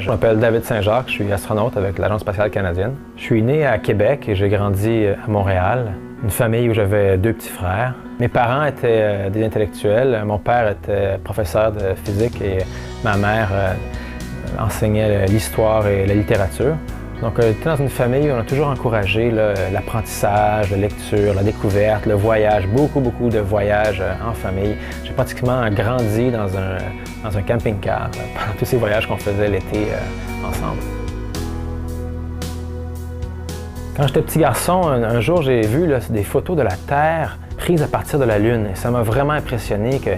Je m'appelle David Saint-Jacques, je suis astronaute avec l'Agence spatiale canadienne. Je suis né à Québec et j'ai grandi à Montréal, une famille où j'avais 2 petits frères. Mes parents étaient des intellectuels. Mon père était professeur de physique et ma mère enseignait l'histoire et la littérature. Donc, j'étais dans une famille où on a toujours encouragé l'apprentissage, la lecture, la découverte, le voyage, beaucoup de voyages en famille. J'ai pratiquement grandi dans un camping-car pendant tous ces voyages qu'on faisait l'été ensemble. Quand j'étais petit garçon, un jour, j'ai vu des photos de la Terre prises à partir de la Lune. Et ça m'a vraiment impressionné que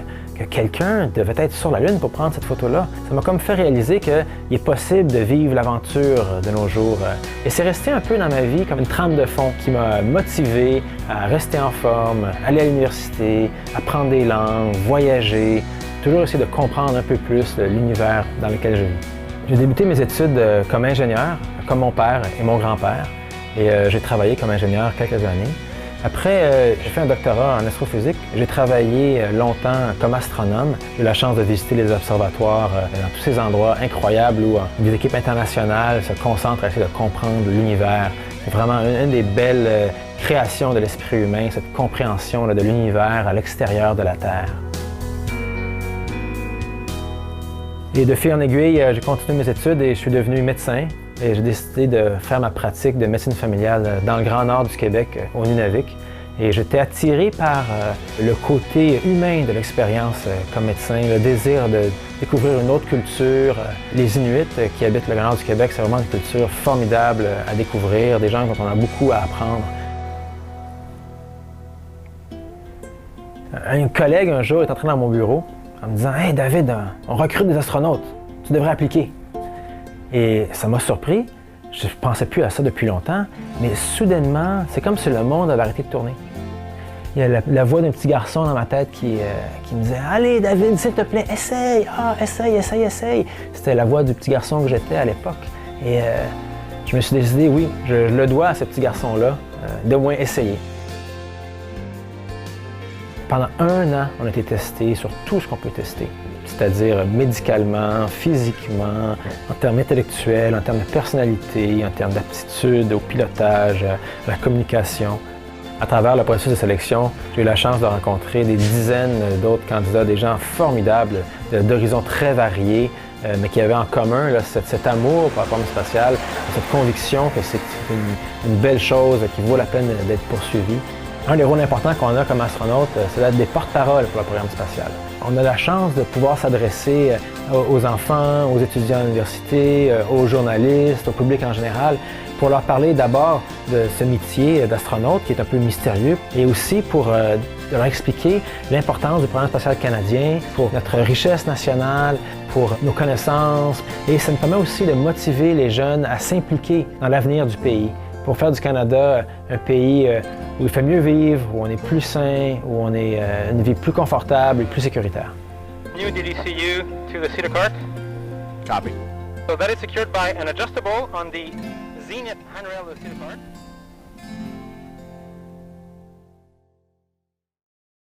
quelqu'un devait être sur la Lune pour prendre cette photo-là. Ça m'a comme fait réaliser qu'il est possible de vivre l'aventure de nos jours. Et c'est resté un peu dans ma vie comme une trame de fond qui m'a motivé à rester en forme, aller à l'université, apprendre des langues, voyager, toujours essayer de comprendre un peu plus l'univers dans lequel je vis. J'ai débuté mes études comme ingénieur, comme mon père et mon grand-père, et j'ai travaillé comme ingénieur quelques années. Après, j'ai fait un doctorat en astrophysique. J'ai travaillé longtemps comme astronome. J'ai eu la chance de visiter les observatoires dans tous ces endroits incroyables où des équipes internationales se concentrent à essayer de comprendre l'univers. C'est vraiment une des belles créations de l'esprit humain, cette compréhension de l'univers à l'extérieur de la Terre. Et de fil en aiguille, j'ai continué mes études et je suis devenu médecin. Et j'ai décidé de faire ma pratique de médecine familiale dans le Grand Nord du Québec, au Nunavik. Et j'étais attiré par le côté humain de l'expérience comme médecin, le désir de découvrir une autre culture. Les Inuits qui habitent le Grand Nord du Québec, c'est vraiment une culture formidable à découvrir, des gens dont on a beaucoup à apprendre. Un collègue un jour est entré dans mon bureau en me disant « Hey David, on recrute des astronautes, tu devrais appliquer ». Et ça m'a surpris. Je ne pensais plus à ça depuis longtemps, mais soudainement, c'est comme si le monde avait arrêté de tourner. Il y a la voix d'un petit garçon dans ma tête qui me disait « Allez David, s'il te plaît, essaye! Ah, essaye! » C'était la voix du petit garçon que j'étais à l'époque. Et je me suis décidé, oui, je le dois à ce petit garçon-là, d'au moins essayer. Pendant 1 an, on a été testé sur tout ce qu'on peut tester. C'est-à-dire médicalement, physiquement, en termes intellectuels, en termes de personnalité, en termes d'aptitude, au pilotage, à la communication. À travers le processus de sélection, j'ai eu la chance de rencontrer des dizaines d'autres candidats, des gens formidables, d'horizons très variés, mais qui avaient en commun cet amour pour la forme spatiale, cette conviction que c'est une belle chose qui vaut la peine d'être poursuivie. Un des rôles importants qu'on a comme astronaute, c'est d'être des porte-paroles pour le programme spatial. On a la chance de pouvoir s'adresser aux enfants, aux étudiants à l'université, aux journalistes, au public en général, pour leur parler d'abord de ce métier d'astronaute qui est un peu mystérieux, et aussi pour leur expliquer l'importance du programme spatial canadien pour notre richesse nationale, pour nos connaissances, et ça nous permet aussi de motiver les jeunes à s'impliquer dans l'avenir du pays, pour faire du Canada un pays où il fait mieux vivre, où on est plus sain, où on est une vie plus confortable et plus sécuritaire. New DDCU to the Cedar Cart. Copy. So that is secured by an adjustable on the Zenith handrail of the Cedar Cart.